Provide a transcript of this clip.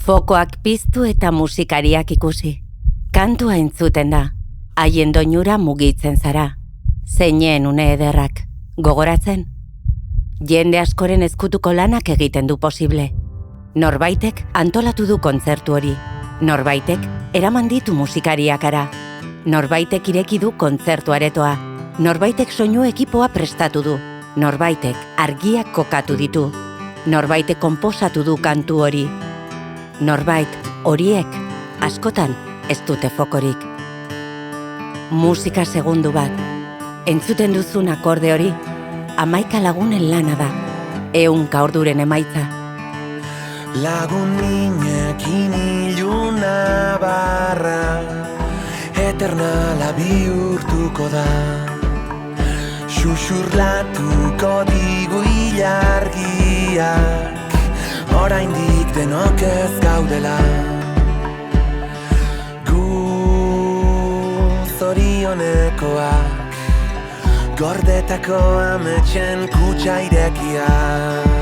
Fokoak piztu eta musikariak ikusi. Kantua entzuten da, haien doinura mugitzen zara. Zeinen une ederrak, gogoratzen? Jende askoren ezkutuko lanak egiten du posible. Norbaitek antolatu du kontzertu hori. Norbaitek eraman ditu musikariak ara. Norbaitek ireki du kontzertu aretoa. Norbaitek soinu ekipoa prestatu du. Norbaitek argiak kokatu ditu. Norbaitek konposatu du kantu hori. Norbait horiek askotan ez dute fokorik. Musika segundu bat. Entzuten duzun akorde hori, 11 lagunen lana da. 100 orduren emaitza. Lagun minekin iluna barra, eternala bihurtuko da. Xuxurlatuko digu ilargiak, oraindik denok ez gaudela. Gu zorionekoak, gordetako ametxen kutxa irekiak.